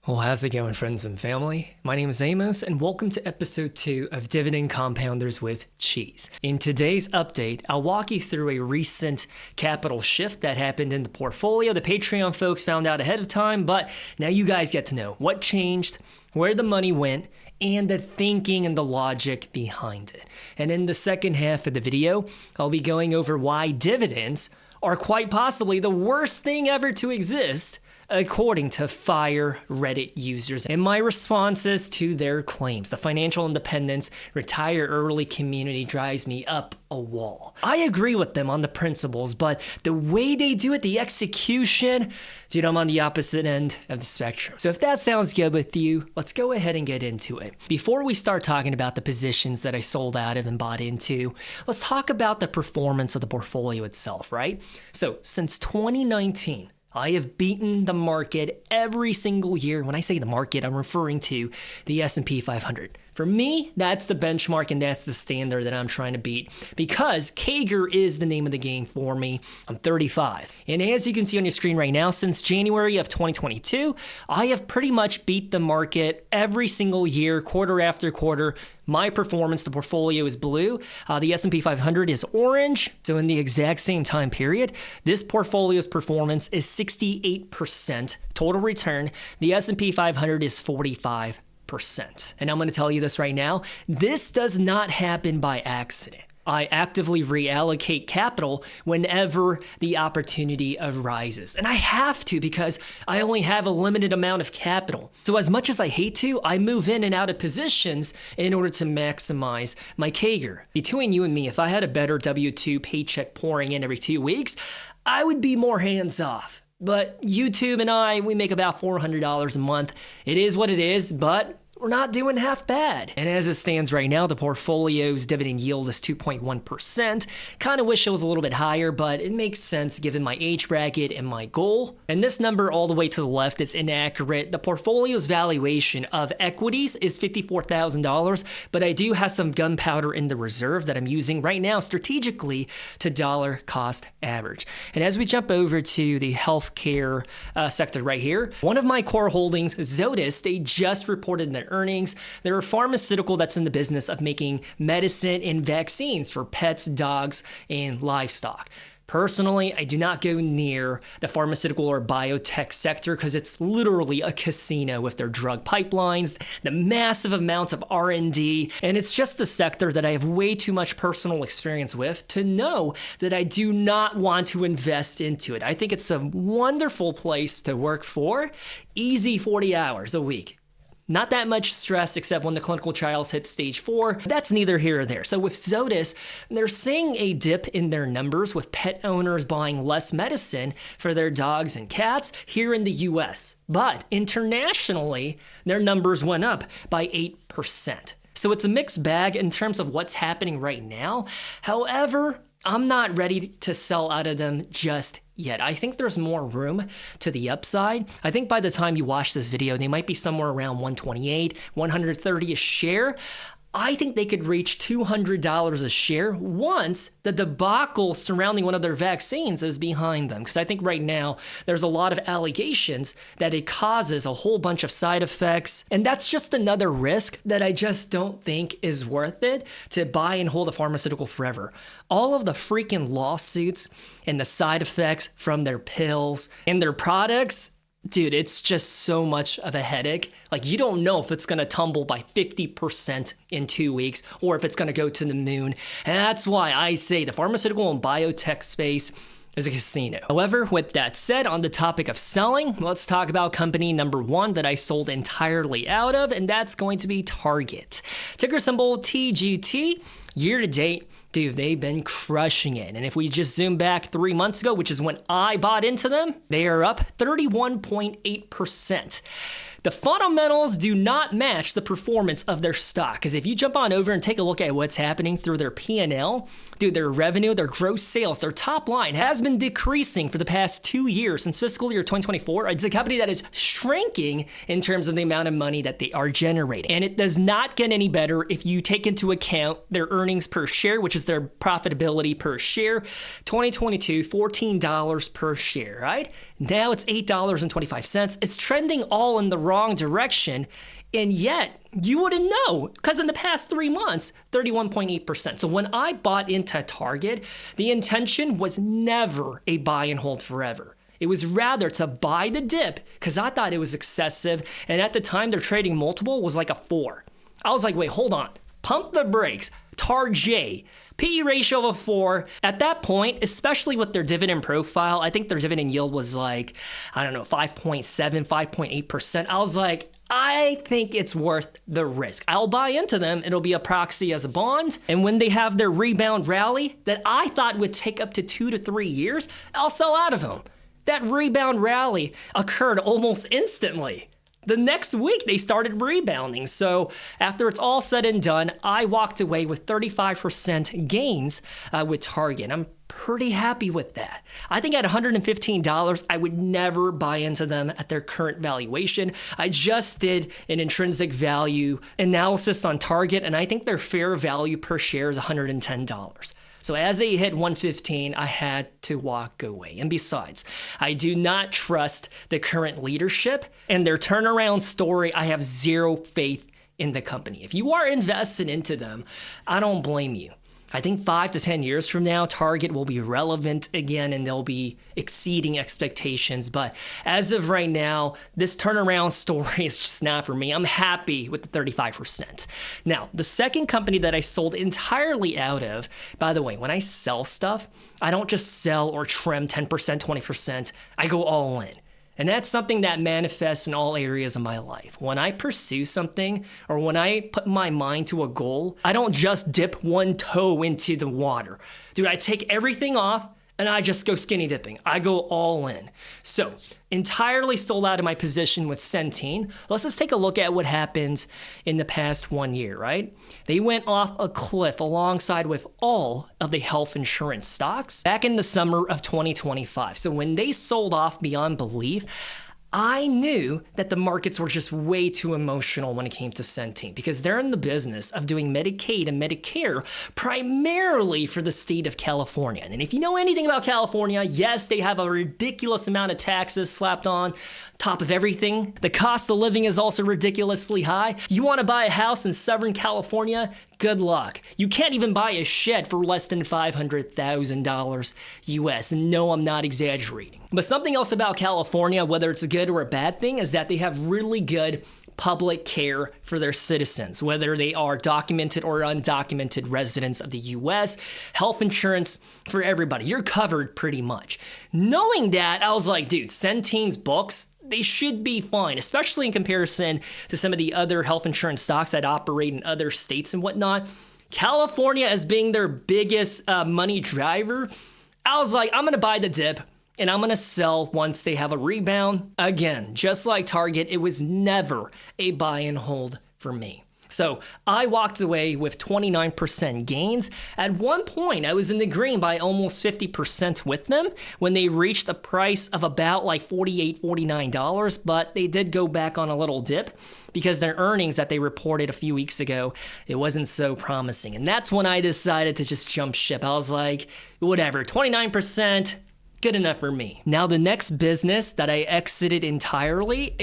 Well, how's it going, friends and family? My name is Amos, and welcome to episode 2 of Dividend Compounders with Cheese. In today's update, I'll walk you through a recent capital shift that happened in the portfolio. The Patreon folks found out ahead of time, but now you guys get to know what changed, where the money went, and the thinking and the logic behind it. And in the second half of the video, I'll be going over why dividends are quite possibly the worst thing ever to exist, according to Fire Reddit users, and my responses to their claims. The financial independence, retire early community drives me up a wall. I agree with them on the principles, but the way they do it, the execution, dude, I'm on the opposite end of the spectrum. So if that sounds good with you, let's go ahead and get into it. Before we start talking about the positions that I sold out of and bought into, let's talk about the performance of the portfolio itself, right? So since 2019, I have beaten the market every single year. When I say the market, I'm referring to the S&P 500. For me, that's the benchmark and that's the standard that I'm trying to beat because CAGR is the name of the game for me. I'm 35. And as you can see on your screen right now, since January of 2022, I have pretty much beat the market every single year, quarter after quarter. My performance, the portfolio is blue. The S&P 500 is orange. So in the exact same time period, this portfolio's performance is 68% total return. The S&P 500 is 45%. And I'm going to tell you this right now, this does not happen by accident. I actively reallocate capital whenever the opportunity arises. And I have to because I only have a limited amount of capital. So as much as I hate to, I move in and out of positions in order to maximize my CAGR. Between you and me, if I had a better W-2 paycheck pouring in every 2 weeks, I would be more hands-off. But YouTube and I, we make about $400 a month. It is what it is, but we're not doing half bad. And as it stands right now, the portfolio's dividend yield is 2.1%. Kind of wish it was a little bit higher, but it makes sense given my age bracket and my goal. And this number all the way to the left is inaccurate. The portfolio's valuation of equities is $54,000, but I do have some gunpowder in the reserve that I'm using right now strategically to dollar cost average. And as we jump over to the healthcare sector right here, one of my core holdings, Zoetis, they just reported their earnings. They're a pharmaceutical that's in the business of making medicine and vaccines for pets, dogs, and livestock. Personally, I do not go near the pharmaceutical or biotech sector because it's literally a casino with their drug pipelines, the massive amounts of R&D, and it's just a sector that I have way too much personal experience with to know that I do not want to invest into it. I think it's a wonderful place to work for. Easy 40 hours a week. Not that much stress except when the clinical trials hit stage 4. That's neither here or there. So with Zoetis, they're seeing a dip in their numbers with pet owners buying less medicine for their dogs and cats here in the US. But internationally, their numbers went up by 8%. So it's a mixed bag in terms of what's happening right now. However, I'm not ready to sell out of them just yet. I think there's more room to the upside. I think by the time you watch this video, they might be somewhere around 128, 130 a share. I think they could reach $200 a share once the debacle surrounding one of their vaccines is behind them. Because I think right now there's a lot of allegations that it causes a whole bunch of side effects. And that's just another risk that I just don't think is worth it to buy and hold a pharmaceutical forever. All of the freaking lawsuits and the side effects from their pills and their products, dude, it's just so much of a headache. Like, you don't know if it's going to tumble by 50% in 2 weeks or if it's going to go to the moon. And that's why I say the pharmaceutical and biotech space is a casino. However, with that said, on the topic of selling, let's talk about company number 1 that I sold entirely out of, and that's going to be Target. Ticker symbol TGT. Year to date, dude, they've been crushing it. And if we just zoom back 3 months ago, which is when I bought into them, they are up 31.8%. The fundamentals do not match the performance of their stock. Because if you jump on over and take a look at what's happening through their P&L, dude, their revenue, their gross sales, their top line has been decreasing for the past 2 years since fiscal year 2024. It's a company that is shrinking in terms of the amount of money that they are generating. And it does not get any better if you take into account their earnings per share, which is their profitability per share. 2022, $14 per share, right? Now it's $8.25. It's trending all in the wrong wrong direction. And yet, you wouldn't know, because in the past 3 months, 31.8%. So when I bought into Target, the intention was never a buy and hold forever. It was rather to buy the dip, because I thought it was excessive. And at the time, their trading multiple was like a 4. I was like, wait, hold on. Pump the brakes. Target. PE ratio of a 4. At that point, especially with their dividend profile, I think their dividend yield was like, 5.7, 5.8%. I was like, I think it's worth the risk. I'll buy into them. It'll be a proxy as a bond. And when they have their rebound rally that I thought would take up to 2 to 3 years, I'll sell out of them. That rebound rally occurred almost instantly. The next week, they started rebounding. So after it's all said and done, I walked away with 35% gains with Target. I'm pretty happy with that. I think at $115, I would never buy into them at their current valuation. I just did an intrinsic value analysis on Target, and I think their fair value per share is $110. So as they hit 115, I had to walk away. And besides, I do not trust the current leadership and their turnaround story. I have zero faith in the company. If you are invested into them, I don't blame you. I think 5 to 10 years from now, Target will be relevant again and they'll be exceeding expectations. But as of right now, this turnaround story is just not for me. I'm happy with the 35%. Now, the second company that I sold entirely out of, by the way, when I sell stuff, I don't just sell or trim 10%, 20%. I go all in. And that's something that manifests in all areas of my life. When I pursue something or when I put my mind to a goal, I don't just dip one toe into the water. Dude, I take everything off and I just go skinny dipping. I go all in. So, entirely sold out of my position with Centene. Let's just take a look at what happened in the past 1 year, right? They went off a cliff alongside with all of the health insurance stocks back in the summer of 2025. So when they sold off beyond belief, I knew that the markets were just way too emotional when it came to Centene because they're in the business of doing Medicaid and Medicare primarily for the state of California. And if you know anything about California, yes, they have a ridiculous amount of taxes slapped on top of everything. The cost of living is also ridiculously high. You want to buy a house in Southern California? Good luck. You can't even buy a shed for less than $500,000 US. And no, I'm not exaggerating. But something else about California, whether it's a good or a bad thing, is that they have really good public care for their citizens, whether they are documented or undocumented residents of the US, health insurance for everybody. You're covered pretty much. Knowing that, I was like, dude, Centene's books, they should be fine, especially in comparison to some of the other health insurance stocks that operate in other states and whatnot. California as being their biggest money driver, I was like, I'm going to buy the dip. And I'm going to sell once they have a rebound. Again, just like Target, it was never a buy and hold for me. So I walked away with 29% gains. At one point, I was in the green by almost 50% with them when they reached a price of about like $48, $49, but they did go back on a little dip because their earnings that they reported a few weeks ago, it wasn't so promising. And that's when I decided to just jump ship. I was like, whatever, 29%, good enough for me. Now, the next business that I exited entirely,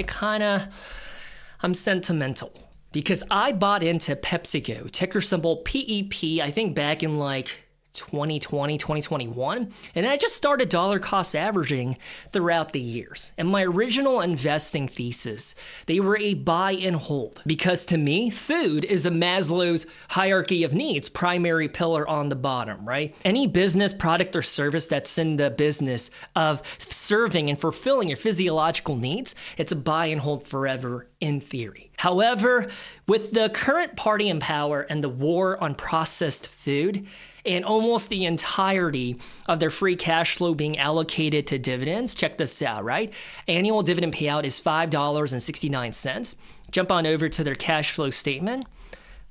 I'm sentimental because I bought into PepsiCo, ticker symbol PEP, I think back in like 2020, 2021, and I just started dollar cost averaging throughout the years. And my original investing thesis, they were a buy and hold because to me, food is a Maslow's hierarchy of needs, primary pillar on the bottom, right? Any business, product, or service that's in the business of serving and fulfilling your physiological needs, it's a buy and hold forever in theory. However, with the current party in power and the war on processed food, and almost the entirety of their free cash flow being allocated to dividends. Check this out, right? Annual dividend payout is $5.69. Jump on over to their cash flow statement.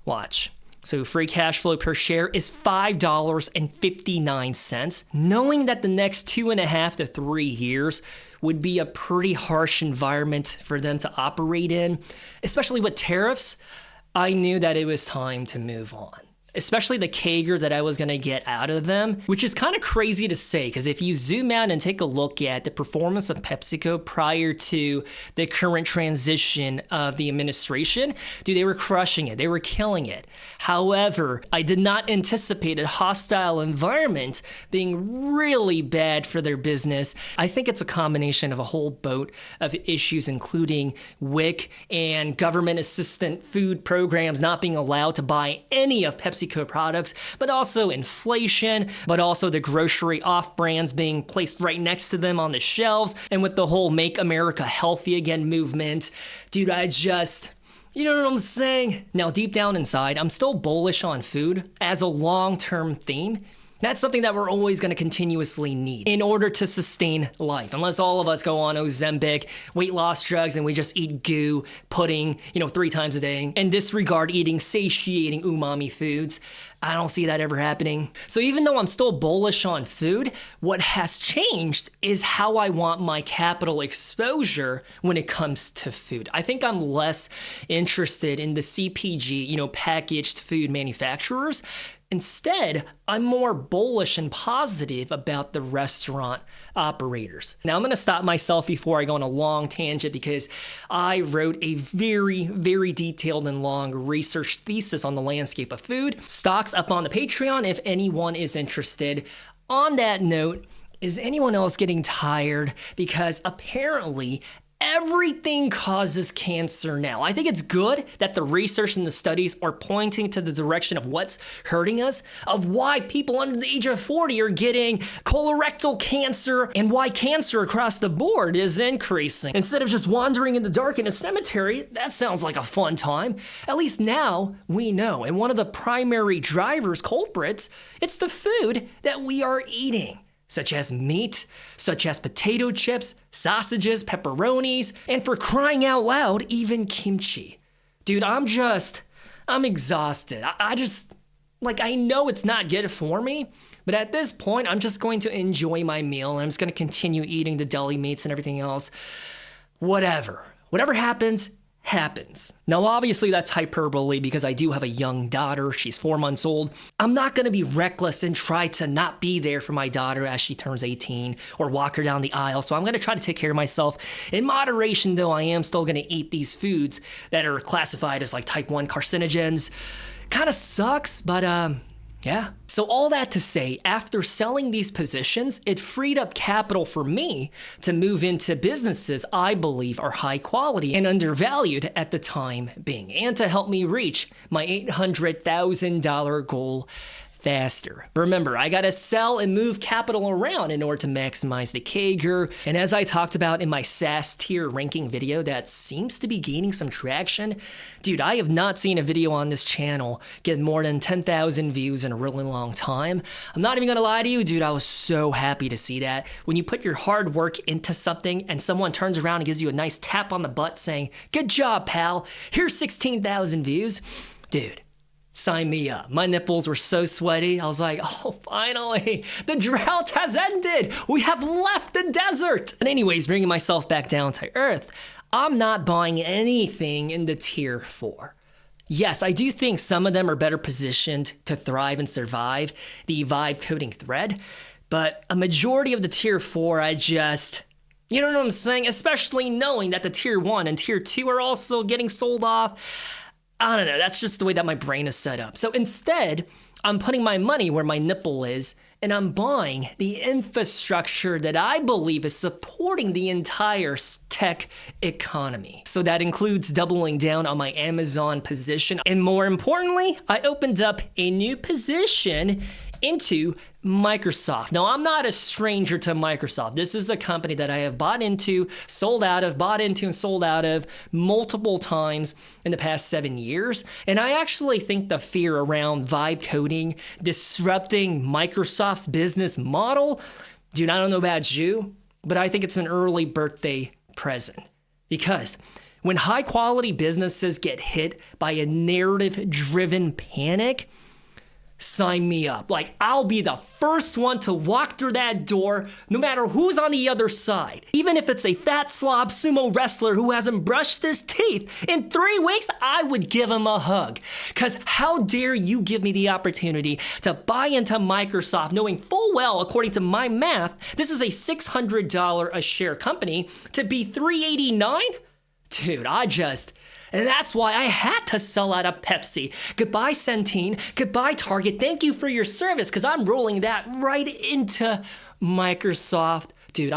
Watch. So free cash flow per share is $5.59. Knowing that the next 2.5 to 3 years would be a pretty harsh environment for them to operate in, especially with tariffs, I knew that it was time to move on. especially the CAGR that I was going to get out of them, which is kind of crazy to say because if you zoom out and take a look at the performance of PepsiCo prior to the current transition of the administration, dude, they were crushing it. They were killing it. However, I did not anticipate a hostile environment being really bad for their business. I think it's a combination of a whole boat of issues, including WIC and government assistant food programs not being allowed to buy any of PepsiCo products, but also inflation, but also the grocery off-brands being placed right next to them on the shelves, and with the whole Make America Healthy Again movement. Dude, you know what I'm saying? Now, deep down inside, I'm still bullish on food as a long-term theme. That's something that we're always going to continuously need in order to sustain life. Unless all of us go on Ozempic, weight loss drugs, and we just eat goo, pudding, 3 times a day, and disregard eating satiating umami foods. I don't see that ever happening. So even though I'm still bullish on food, what has changed is how I want my capital exposure when it comes to food. I think I'm less interested in the CPG, packaged food manufacturers. Instead, I'm more bullish and positive about the restaurant operators. Now, I'm going to stop myself before I go on a long tangent because I wrote a very, very detailed and long research thesis on the landscape of food. Stocks up on the Patreon if anyone is interested. On that note, is anyone else getting tired? Because apparently, everything causes cancer now. I think it's good that the research and the studies are pointing to the direction of what's hurting us, of why people under the age of 40 are getting colorectal cancer, and why cancer across the board is increasing. Instead of just wandering in the dark in a cemetery, that sounds like a fun time. At least now we know. And one of the primary drivers, culprits, it's the food that we are eating, such as meat, such as potato chips, sausages, pepperonis, and for crying out loud, even kimchi. Dude, I'm exhausted. I know it's not good for me, but at this point, I'm just going to enjoy my meal, and I'm just going to continue eating the deli meats and everything else. Whatever happens. Now, obviously, that's hyperbole because I do have a young daughter. She's 4 months old. I'm not going to be reckless and try to not be there for my daughter as she turns 18 or walk her down the aisle. So I'm going to try to take care of myself. In moderation, though, I am still going to eat these foods that are classified as like type 1 carcinogens. Kind of sucks, but yeah. So all that to say, after selling these positions, it freed up capital for me to move into businesses I believe are high quality and undervalued at the time being, and to help me reach my $800,000 goal faster. Remember, I gotta sell and move capital around in order to maximize the CAGR. And as I talked about in my SaaS tier ranking video that seems to be gaining some traction, dude, I have not seen a video on this channel get more than 10,000 views in a really long time. I'm not even gonna lie to you, dude, I was so happy to see that. When you put your hard work into something and someone turns around and gives you a nice tap on the butt saying, "Good job, pal, here's 16,000 views." Dude, sign me up. My nipples were so sweaty. I was like, oh, finally, the drought has ended. We have left the desert. And anyways, bringing myself back down to earth, I'm not buying anything in the tier 4. Yes, I do think some of them are better positioned to thrive and survive the vibe coding thread, but a majority of the tier 4, you know what I'm saying? Especially knowing that the tier 1 and tier 2 are also getting sold off. I don't know, that's just the way that my brain is set up. So instead, I'm putting my money where my nipple is, and I'm buying the infrastructure that I believe is supporting the entire tech economy. So that includes doubling down on my Amazon position. And more importantly, I opened up a new position into Microsoft. Now, I'm not a stranger to Microsoft. This is a company that I have bought into and sold out of multiple times in the past 7 years. And I actually think the fear around vibe coding disrupting Microsoft's business model, dude, I don't know about you, but I think it's an early birthday present. Because when high quality businesses get hit by a narrative-driven panic, sign me up. Like, I'll be the first one to walk through that door, no matter who's on the other side. Even if it's a fat slob sumo wrestler who hasn't brushed his teeth in 3 weeks, I would give him a hug. Cause how dare you give me the opportunity to buy into Microsoft knowing full well, according to my math, this is a $600 a share company, to be $389? Dude, and that's why I had to sell out of Pepsi. Goodbye, Centene. Goodbye, Target. Thank you for your service, because I'm rolling that right into Microsoft. Dude,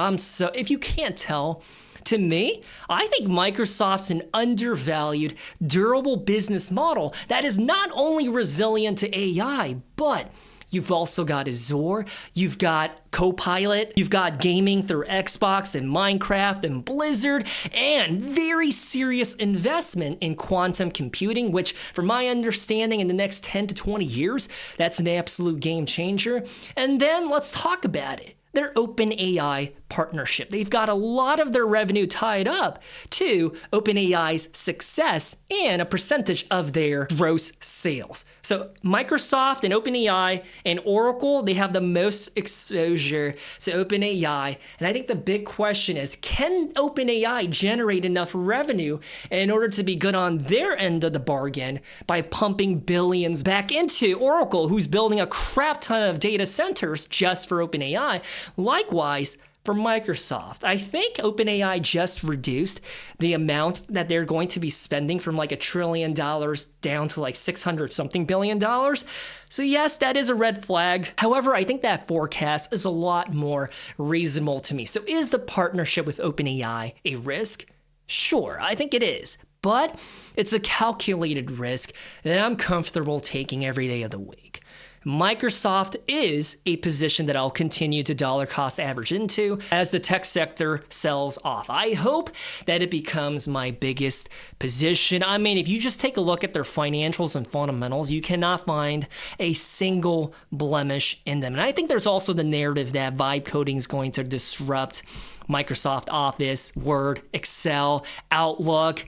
if you can't tell, to me, I think Microsoft's an undervalued, durable business model that is not only resilient to AI, but you've also got Azure, you've got Copilot, you've got gaming through Xbox and Minecraft and Blizzard, and very serious investment in quantum computing, which, from my understanding, in the next 10 to 20 years, that's an absolute game changer. And then let's talk about it. Their OpenAI partnership. They've got a lot of their revenue tied up to OpenAI's success and a percentage of their gross sales. So Microsoft and OpenAI and Oracle, they have the most exposure to OpenAI. And I think the big question is, can OpenAI generate enough revenue in order to be good on their end of the bargain by pumping billions back into Oracle, who's building a crap ton of data centers just for OpenAI? Likewise, for Microsoft, I think OpenAI just reduced the amount that they're going to be spending from like $1 trillion down to like 600 something billion dollars. So yes, that is a red flag. However, I think that forecast is a lot more reasonable to me. So is the partnership with OpenAI a risk? Sure, I think it is. But it's a calculated risk that I'm comfortable taking every day of the week. Microsoft is a position that I'll continue to dollar cost average into as the tech sector sells off. I hope that it becomes my biggest position. I mean, if you just take a look at their financials and fundamentals, you cannot find a single blemish in them. And I think there's also the narrative that vibe coding is going to disrupt Microsoft Office, Word, Excel, Outlook.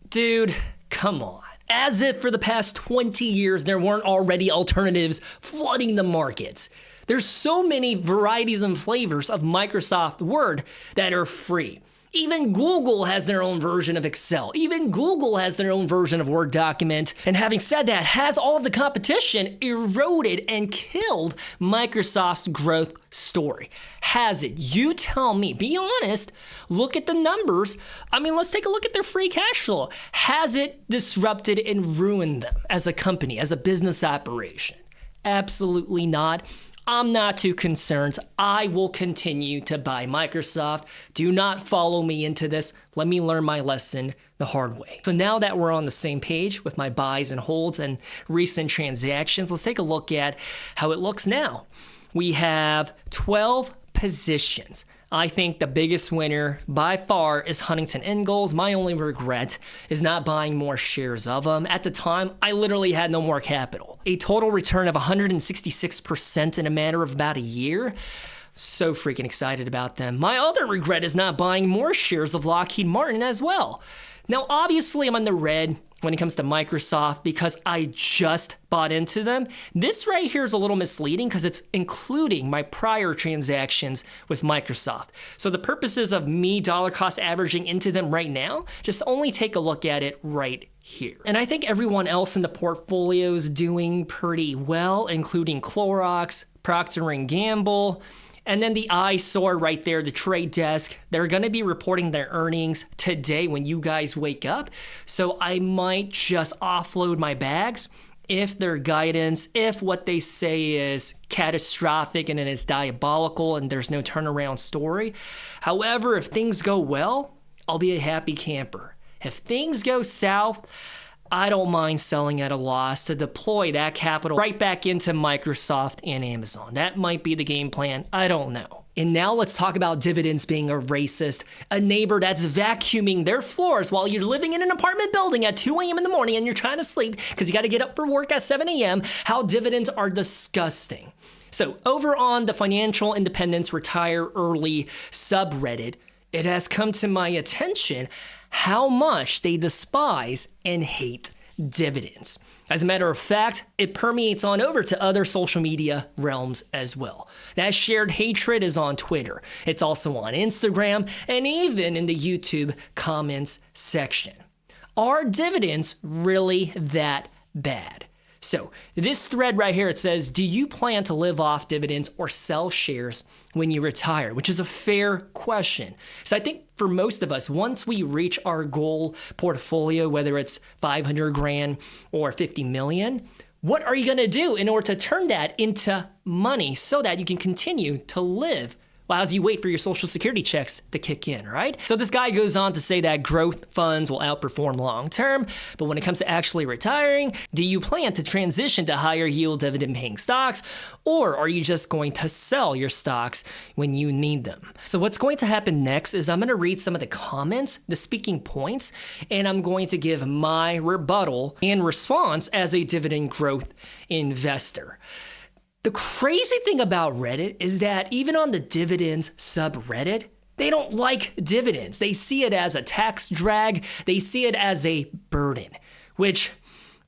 Dude, come on. As if for the past 20 years there weren't already alternatives flooding the markets. There's so many varieties and flavors of Microsoft Word that are free. Even Google has their own version of Excel. Even Google has their own version of Word document. And having said that, has all of the competition eroded and killed Microsoft's growth story? Has it? You tell me. Be honest. Look at the numbers. I mean, let's take a look at their free cash flow. Has it disrupted and ruined them as a company, as a business operation? Absolutely not. I'm not too concerned. I will continue to buy Microsoft. Do not follow me into this. Let me learn my lesson the hard way. So now that we're on the same page with my buys and holds and recent transactions, let's take a look at how it looks now. We have 12 positions. I think the biggest winner by far is Huntington Ingalls. My only regret is not buying more shares of them. At the time, I literally had no more capital. A total return of 166% in a matter of about a year. So freaking excited about them. My other regret is not buying more shares of Lockheed Martin as well. Now, obviously, I'm on the red when it comes to Microsoft because I just bought into them. This right here is a little misleading because it's including my prior transactions with Microsoft. So the purposes of me dollar cost averaging into them right now, just only take a look at it right here. And I think everyone else in the portfolio is doing pretty well, including Clorox, Procter & Gamble, and then the eyesore right there, the Trade Desk. They're going to be reporting their earnings today when you guys wake up. So I might just offload my bags if their guidance, if what they say is catastrophic and it is diabolical and there's no turnaround story. However, if things go well, I'll be a happy camper. If things go south, I don't mind selling at a loss to deploy that capital right back into Microsoft and Amazon. That might be the game plan. I don't know. And now let's talk about dividends being a racist, a neighbor that's vacuuming their floors while you're living in an apartment building at 2 a.m. in the morning and you're trying to sleep because you got to get up for work at 7 a.m. How dividends are disgusting. So over on the Financial Independence Retire Early subreddit, it has come to my attention how much they despise and hate dividends. As a matter of fact, it permeates on over to other social media realms as well. That shared hatred is on Twitter. It's also on Instagram and even in the YouTube comments section. Are dividends really that bad? So this thread right here, it says, do you plan to live off dividends or sell shares when you retire? Which is a fair question. So I think for most of us, once we reach our goal portfolio, whether it's 500 grand or 50 million, what are you going to do in order to turn that into money so that you can continue to live as you wait for your Social Security checks to kick in, right? So this guy goes on to say that growth funds will outperform long term, but when it comes to actually retiring, do you plan to transition to higher yield dividend paying stocks, or are you just going to sell your stocks when you need them? So what's going to happen next is I'm going to read some of the comments, the speaking points, and I'm going to give my rebuttal and response as a dividend growth investor. The crazy thing about Reddit is that even on the dividends subreddit, they don't like dividends. They see it as a tax drag. They see it as a burden, which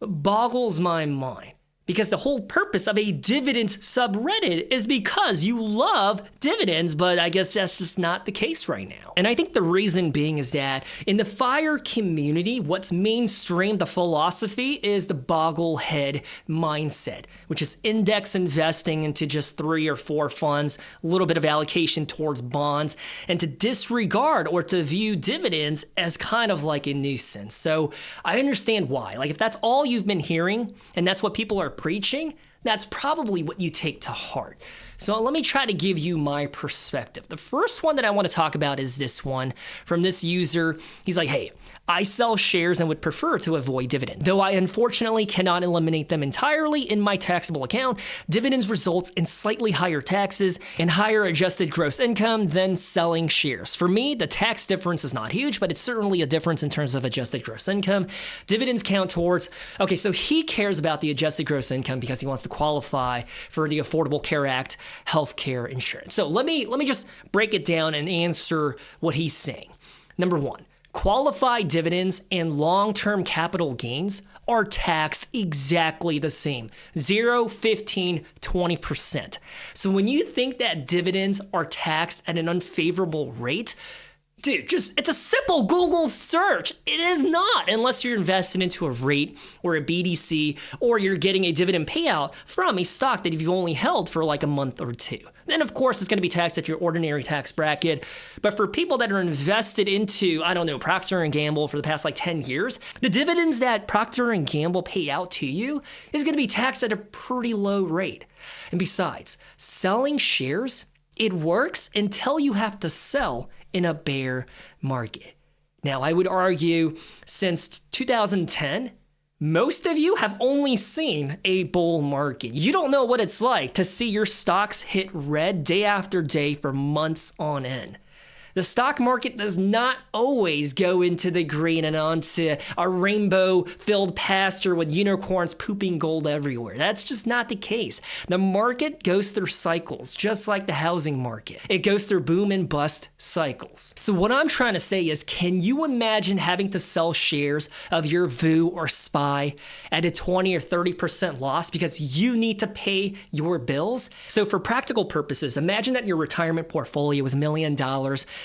boggles my mind. Because the whole purpose of a dividends subreddit is because you love dividends, but I guess that's just not the case right now. And I think the reason being is that in the FIRE community, what's mainstream the philosophy is the Boglehead mindset, which is index investing into just 3 or 4 funds, a little bit of allocation towards bonds, and to disregard or to view dividends as kind of like a nuisance. So I understand why. Like if that's all you've been hearing and that's what people are preaching, that's probably what you take to heart. So let me try to give you my perspective. The first one that I want to talk about is this one from this user. He's like, hey, I sell shares and would prefer to avoid dividend. Though I unfortunately cannot eliminate them entirely in my taxable account, dividends results in slightly higher taxes and higher adjusted gross income than selling shares. For me, the tax difference is not huge, but it's certainly a difference in terms of adjusted gross income. Dividends count towards, okay, so he cares about the adjusted gross income because he wants to qualify for the Affordable Care Act healthcare insurance. So let me just break it down and answer what he's saying. Number one, qualified dividends and long-term capital gains are taxed exactly the same, 0, 15, 20%. So when you think that dividends are taxed at an unfavorable rate, dude, it's a simple Google search. It is not, unless you're invested into a REIT or a BDC, or you're getting a dividend payout from a stock that you've only held for like a month or two. Then, of course, it's going to be taxed at your ordinary tax bracket. But for people that are invested into, I don't know, Procter & Gamble for the past like 10 years, the dividends that Procter & Gamble pay out to you is going to be taxed at a pretty low rate. And besides, selling shares, it works until you have to sell in a bear market. Now, I would argue since 2010, most of you have only seen a bull market. You don't know what it's like to see your stocks hit red day after day for months on end. The stock market does not always go into the green and onto a rainbow-filled pasture with unicorns pooping gold everywhere. That's just not the case. The market goes through cycles, just like the housing market. It goes through boom and bust cycles. So what I'm trying to say is, can you imagine having to sell shares of your VU or SPY at a 20 or 30% loss because you need to pay your bills? So for practical purposes, imagine that your retirement portfolio is $1 million.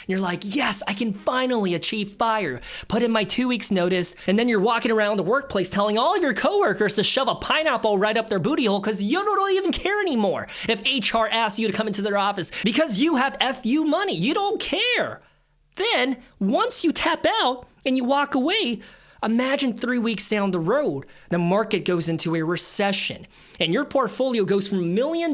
You're like, yes, I can finally achieve FIRE. Put in my 2 weeks notice, and then you're walking around the workplace telling all of your coworkers to shove a pineapple right up their booty hole because you don't even care anymore if HR asks you to come into their office because you have FU money. You don't care. Then, once you tap out and you walk away, imagine 3 weeks down the road, the market goes into a recession, and your portfolio goes from $1 million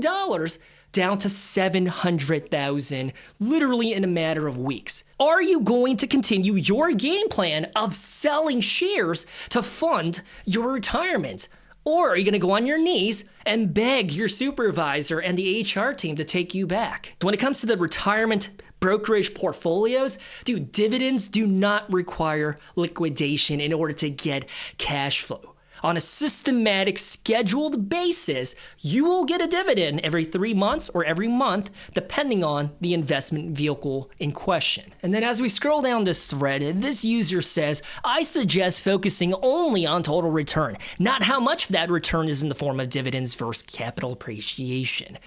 down to 700,000, literally in a matter of weeks. Are you going to continue your game plan of selling shares to fund your retirement? Or are you going to go on your knees and beg your supervisor and the HR team to take you back? When it comes to the retirement brokerage portfolios, dude, dividends do not require liquidation in order to get cash flow. on a systematic, scheduled basis, you will get a dividend every 3 months or every month, depending on the investment vehicle in question. And then as we scroll down this thread, this user says, I suggest focusing only on total return, not how much of that return is in the form of dividends versus capital appreciation.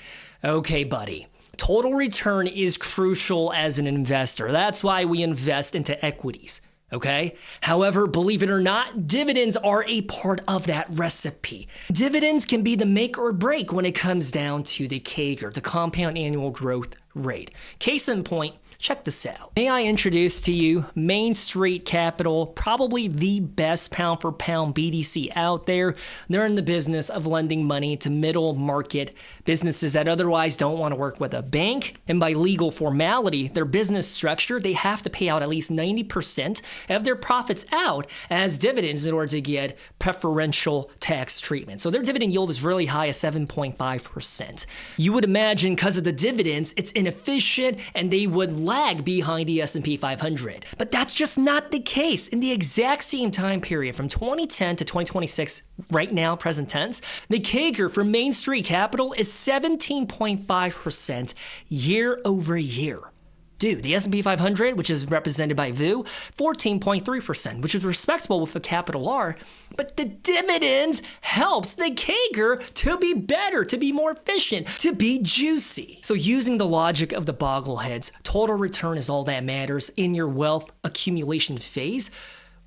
Okay, buddy. Total return is crucial as an investor. That's why we invest into equities. Okay? However, believe it or not, dividends are a part of that recipe. Dividends can be the make or break when it comes down to the CAGR, the compound annual growth rate. Case in point, check this out. May I introduce to you Main Street Capital, probably the best pound for pound BDC out there. They're in the business of lending money to middle market businesses that otherwise don't want to work with a bank. And by legal formality, their business structure, they have to pay out at least 90% of their profits out as dividends in order to get preferential tax treatment. So their dividend yield is really high at 7.5%. You would imagine because of the dividends, it's inefficient and they would lag behind the S&P 500. But that's just not the case. In the exact same time period from 2010 to 2026, right now, present tense, the CAGR for Main Street Capital is 17.5% year over year. Dude, the S&P 500, which is represented by VU, 14.3%, which is respectable with a capital R, but the dividends helps the CAGR to be better, to be more efficient, to be juicy. So using the logic of the Bogleheads, total return is all that matters in your wealth accumulation phase.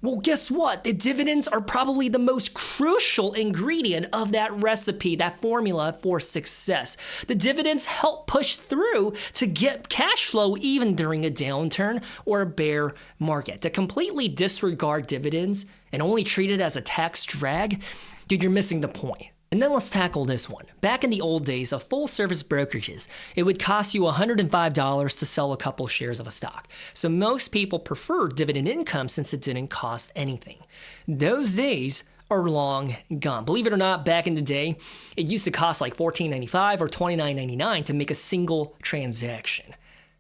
Well, guess what? The dividends are probably the most crucial ingredient of that recipe, that formula for success. The dividends help push through to get cash flow even during a downturn or a bear market. To completely disregard dividends and only treat it as a tax drag, dude, you're missing the point. And then let's tackle this one. Back in the old days of full-service brokerages, it would cost you $105 to sell a couple shares of a stock. So most people preferred dividend income since it didn't cost anything. Those days are long gone. Believe it or not, back in the day, it used to cost like $14.95 or $29.99 to make a single transaction.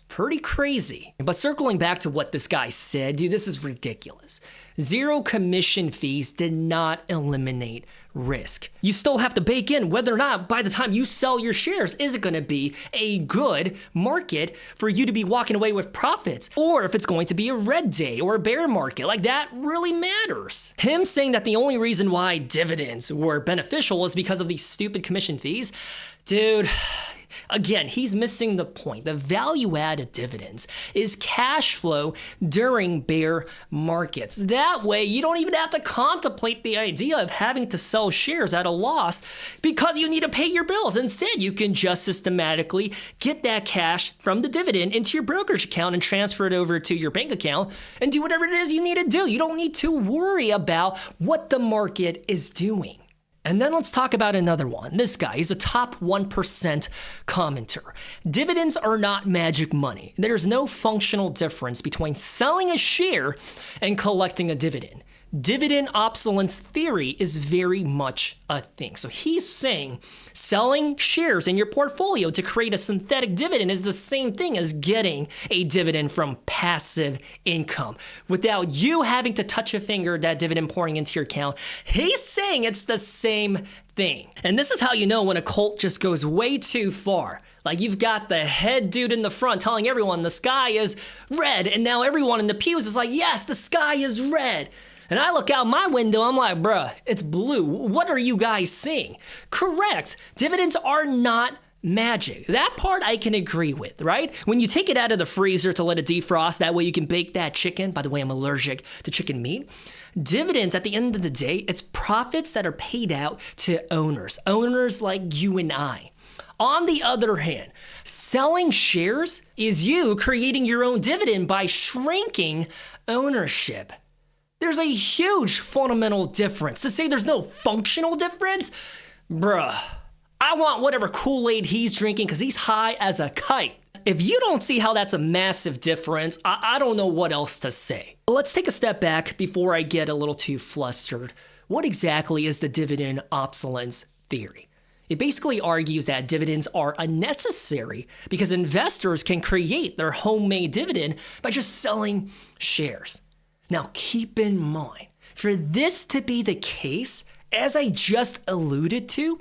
Pretty crazy. But circling back to what this guy said, dude, this is ridiculous. Zero commission fees did not eliminate risk. You still have to bake in whether or not by the time you sell your shares, is it going to be a good market for you to be walking away with profits? Or if it's going to be a red day or a bear market, like that really matters. Him saying that the only reason why dividends were beneficial is because of these stupid commission fees, dude, again, he's missing the point. The value-added dividends is cash flow during bear markets. That way, you don't even have to contemplate the idea of having to sell shares at a loss because you need to pay your bills. Instead, you can just systematically get that cash from the dividend into your brokerage account and transfer it over to your bank account and do whatever it is you need to do. You don't need to worry about what the market is doing. And then let's talk about another one. This guy is a top 1% commenter. Dividends are not magic money. There's no functional difference between selling a share and collecting a dividend. Dividend obsolescence theory is very much a thing. So he's saying selling shares in your portfolio to create a synthetic dividend is the same thing as getting a dividend from passive income without you having to touch a finger, that dividend pouring into your account. He's saying it's the same thing. And this is how you know when a cult just goes way too far. Like you've got the head dude in the front telling everyone the sky is red, and now everyone in the pews is like, yes, the sky is red. And I look out my window, I'm like, bruh, it's blue. What are you guys seeing? Correct. Dividends are not magic. That part I can agree with, right? When you take it out of the freezer to let it defrost, that way you can bake that chicken. By the way, I'm allergic to chicken meat. Dividends, at the end of the day, it's profits that are paid out to owners like you and I. On the other hand, selling shares is you creating your own dividend by shrinking ownership. There's a huge fundamental difference. To say there's no functional difference, bruh, I want whatever Kool-Aid he's drinking because he's high as a kite. If you don't see how that's a massive difference, I don't know what else to say. Let's take a step back before I get a little too flustered. What exactly is the dividend obsolescence theory? It basically argues that dividends are unnecessary because investors can create their homemade dividend by just selling shares. Now, keep in mind, for this to be the case, As I just alluded to,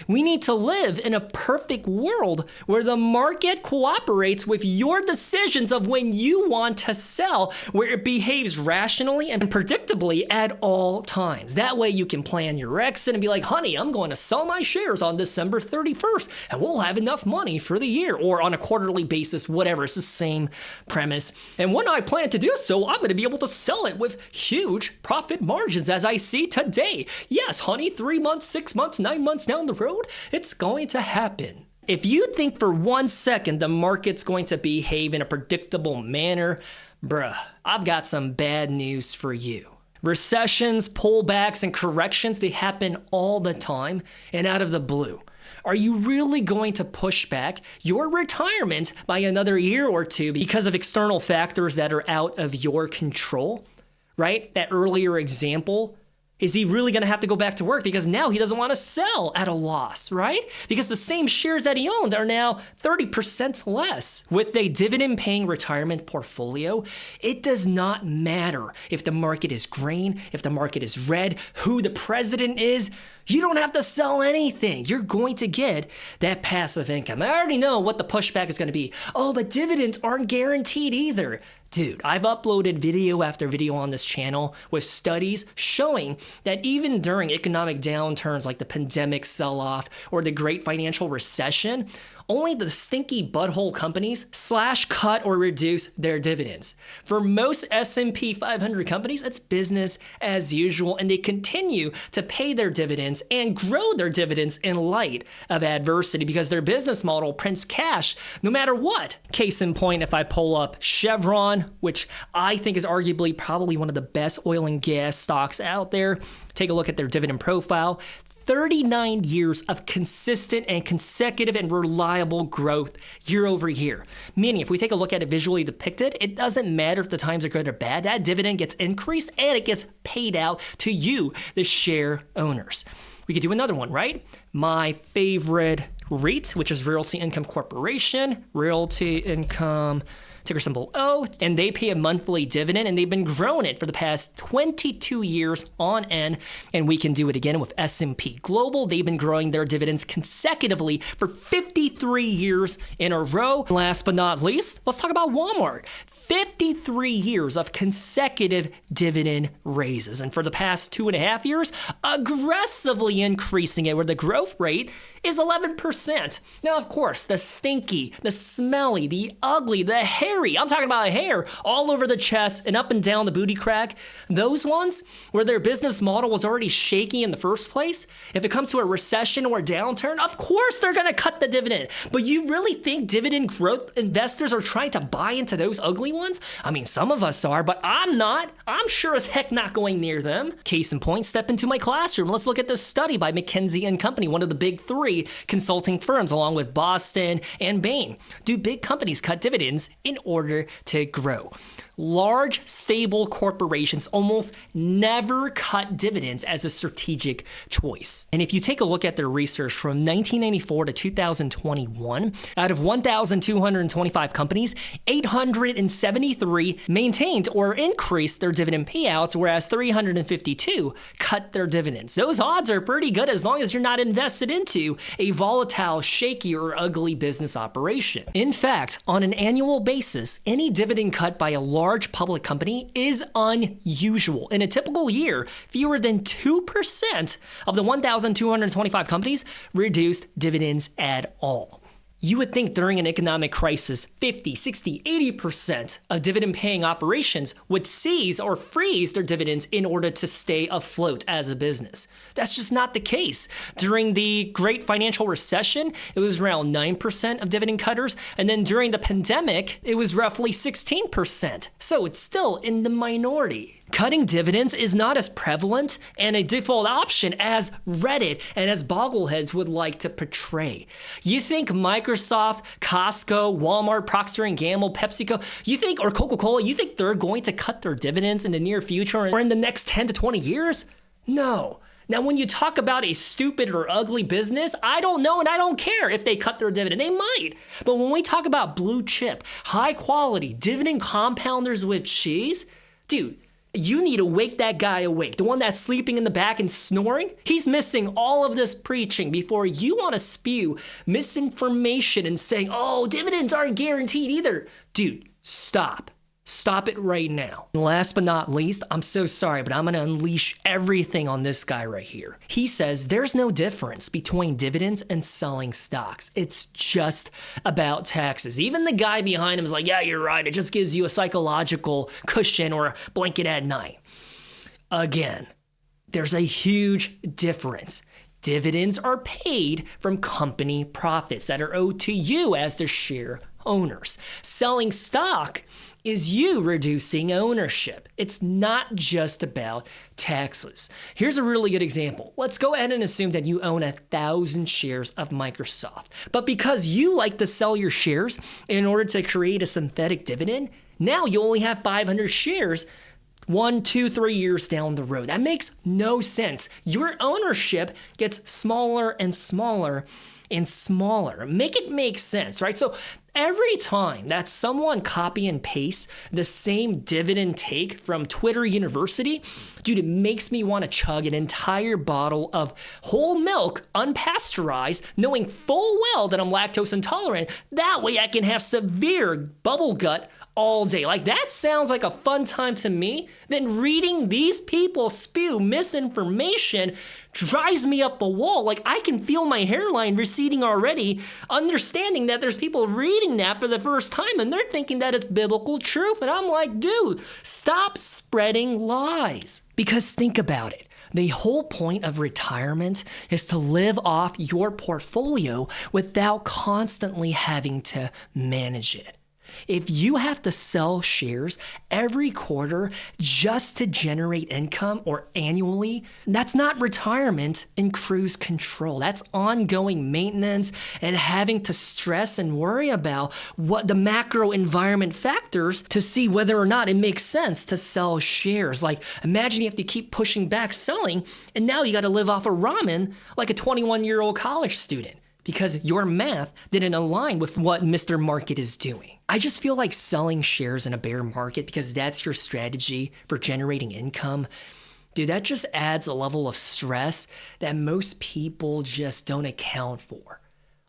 we need to live in a perfect world where the market cooperates with your decisions of when you want to sell, where it behaves rationally and predictably at all times. That way you can plan your exit and be like, honey, I'm going to sell my shares on December 31st and we'll have enough money for the year, or on a quarterly basis, whatever. It's the same premise. And when I plan to do so, I'm going to be able to sell it with huge profit margins as I see today. Yes, honey, 3 months, 6 months, 9 months down the road, it's going to happen. If you think for 1 second the market's going to behave in a predictable manner, bruh, I've got some bad news for you. Recessions, pullbacks, and corrections, they happen all the time and out of the blue. Are you really going to push back your retirement by another year or two because of external factors that are out of your control? Right? That earlier example. Is he really going to have to go back to work because now he doesn't want to sell at a loss, right? Because the same shares that he owned are now 30% less. With a dividend-paying retirement portfolio, it does not matter if the market is green, if the market is red, who the president is. You don't have to sell anything. You're going to get that passive income. I already know what the pushback is going to be. Oh, but dividends aren't guaranteed either. Dude, I've uploaded video after video on this channel with studies showing that even during economic downturns like the pandemic sell-off or the great financial recession, only the stinky butthole companies slash, cut, or reduce their dividends. For most S&P 500 companies, it's business as usual, and they continue to pay their dividends and grow their dividends in light of adversity because their business model prints cash no matter what. Case in point, if I pull up Chevron, which I think is arguably probably one of the best oil and gas stocks out there, take a look at their dividend profile. 39 years of consistent and consecutive and reliable growth year over year. Meaning, if we take a look at it visually depicted, it doesn't matter if the times are good or bad. That dividend gets increased and it gets paid out to you, the share owners. We could do another one, right? My favorite REIT, which is Realty Income Corporation, Realty Income, ticker symbol O, and they pay a monthly dividend, and they've been growing it for the past 22 years on end, and we can do it again with S&P Global. They've been growing their dividends consecutively for 53 years in a row. Last but not least, let's talk about Walmart. 53 years of consecutive dividend raises, and for the past 2.5 years, aggressively increasing it, where the growth rate is 11%. Now, of course, the stinky, the smelly, the ugly, the hairy, I'm talking about hair all over the chest and up and down the booty crack, those ones where their business model was already shaky in the first place, if it comes to a recession or a downturn, of course they're gonna cut the dividend. But you really think dividend growth investors are trying to buy into those ugly ones? I mean, some of us are, but I'm not. I'm sure as heck not going near them. Case in point, step into my classroom. Let's look at this study by McKinsey & Company, one of the big 3 consulting firms, along with Boston and Bain. Do big companies cut dividends in order to grow? Large, stable corporations almost never cut dividends as a strategic choice. And if you take a look at their research from 1994 to 2021, out of 1,225 companies, 873 maintained or increased their dividend payouts, whereas 352 cut their dividends. Those odds are pretty good as long as you're not invested into a volatile, shaky, or ugly business operation. In fact, on an annual basis, any dividend cut by a large public company is unusual. In a typical year, fewer than 2% of the 1,225 companies reduced dividends at all. You would think during an economic crisis, 50, 60, 80% of dividend-paying operations would seize or freeze their dividends in order to stay afloat as a business. That's just not the case. During the Great Financial Recession, it was around 9% of dividend cutters, and then during the pandemic, it was roughly 16%. So it's still in the minority. Cutting dividends is not as prevalent and a default option as Reddit and as Bogleheads would like to portray. You think Microsoft, Costco, Walmart, Procter & Gamble, PepsiCo, or Coca-Cola, you think they're going to cut their dividends in the near future or in the next 10 to 20 years? No. Now, when you talk about a stupid or ugly business, I don't know and I don't care if they cut their dividend. They might. But when we talk about blue chip, high quality, dividend compounders with cheese, dude, You need to wake that guy awake. The one that's sleeping in the back and snoring, he's missing all of this preaching before you want to spew misinformation and saying, oh, dividends aren't guaranteed either. Dude, stop. Stop it right now. And last but not least, I'm so sorry, but I'm going to unleash everything on this guy right here. He says there's no difference between dividends and selling stocks. It's just about taxes. Even the guy behind him is like, yeah, you're right. It just gives you a psychological cushion or a blanket at night. Again, there's a huge difference. Dividends are paid from company profits that are owed to you as the share owners. Selling stock is you reducing ownership. It's not just about taxes. Here's a really good example. Let's go ahead and assume that you own 1,000 shares of Microsoft. But because you like to sell your shares in order to create a synthetic dividend, now you only have 500 shares 1, 2, 3 years down the road. That makes no sense. Your ownership gets smaller and smaller and smaller. Make it make sense, right? So every time that someone copy and paste the same dividend take from Twitter University, dude, it makes me want to chug an entire bottle of whole milk, unpasteurized, knowing full well that I'm lactose intolerant. That way I can have severe bubble gut all day. Like, that sounds like a fun time to me. Then reading these people spew misinformation drives me up a wall. Like, I can feel my hairline receding already, understanding that there's people reading that for the first time and they're thinking that it's biblical truth. And I'm like, dude, stop spreading lies. Because think about it. The whole point of retirement is to live off your portfolio without constantly having to manage it. If you have to sell shares every quarter just to generate income or annually, that's not retirement in cruise control. That's ongoing maintenance and having to stress and worry about what the macro environment factors to see whether or not it makes sense to sell shares. Like, imagine you have to keep pushing back selling, and now you got to live off of ramen like a 21-year-old college student, because your math didn't align with what Mr. Market is doing. I just feel like selling shares in a bear market because that's your strategy for generating income. Dude, that just adds a level of stress that most people just don't account for.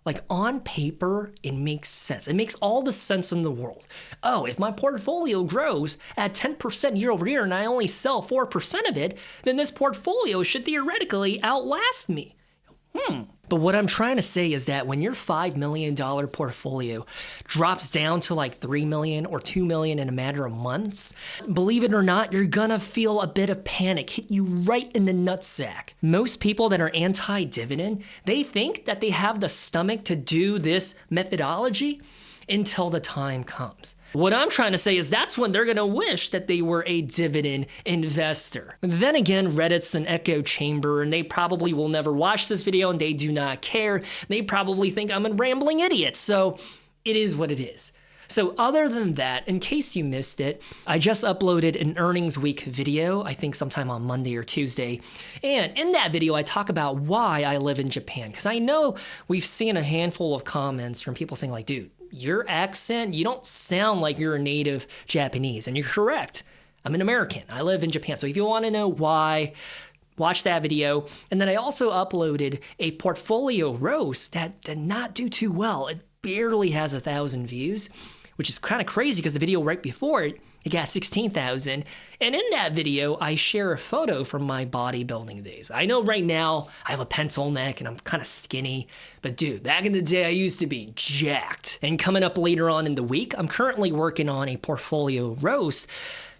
Like, on paper, it makes sense. It makes all the sense in the world. Oh, if my portfolio grows at 10% year over year and I only sell 4% of it, then this portfolio should theoretically outlast me. But what I'm trying to say is that when your $5 million portfolio drops down to like $3 million or $2 million in a matter of months, believe it or not, you're gonna feel a bit of panic hit you right in the nutsack. Most people that are anti-dividend, they think that they have the stomach to do this methodology until the time comes. What I'm trying to say is that's when they're gonna wish that they were a dividend investor. Then again, Reddit's an echo chamber and they probably will never watch this video and they do not care. They probably think I'm a rambling idiot, so it is what it is. So other than that, in case you missed it, I just uploaded an earnings week video, I think sometime on Monday or Tuesday. And in that video, I talk about why I live in Japan. Because I know we've seen a handful of comments from people saying like, dude, your accent, you don't sound like you're a native Japanese. And you're correct. I'm an American. I live in Japan. So if you want to know why, watch that video. And then I also uploaded a portfolio roast that did not do too well. It barely has 1,000 views, which is kind of crazy because the video right before it, it got 16,000. And in that video, I share a photo from my bodybuilding days. I know right now I have a pencil neck and I'm kind of skinny, but dude, back in the day, I used to be jacked. And coming up later on in the week, I'm currently working on a portfolio roast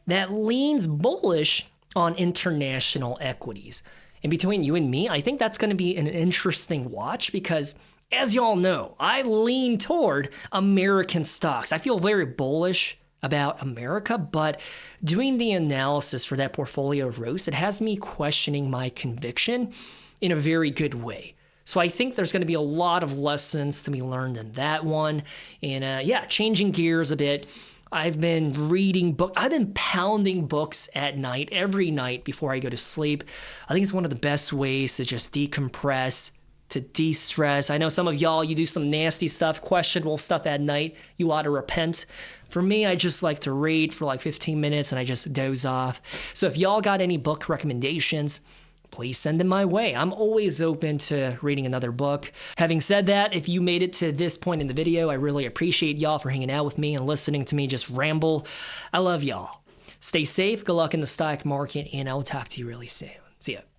that leans bullish on international equities. And between you and me, I think that's going to be an interesting watch because, as y'all know, I lean toward American stocks. I feel very bullish about America, but doing the analysis for that portfolio roast, it has me questioning my conviction in a very good way. So I think there's going to be a lot of lessons to be learned in that one. And yeah, changing gears a bit, I've been reading books. I've been pounding books at night, every night before I go to sleep. I think it's one of the best ways to just decompress, to de-stress. I know some of y'all, you do some nasty stuff, questionable stuff at night. You ought to repent. For me, I just like to read for like 15 minutes and I just doze off. So if y'all got any book recommendations, please send them my way. I'm always open to reading another book. Having said that, if you made it to this point in the video, I really appreciate y'all for hanging out with me and listening to me just ramble. I love y'all. Stay safe, good luck in the stock market, and I'll talk to you really soon. See ya.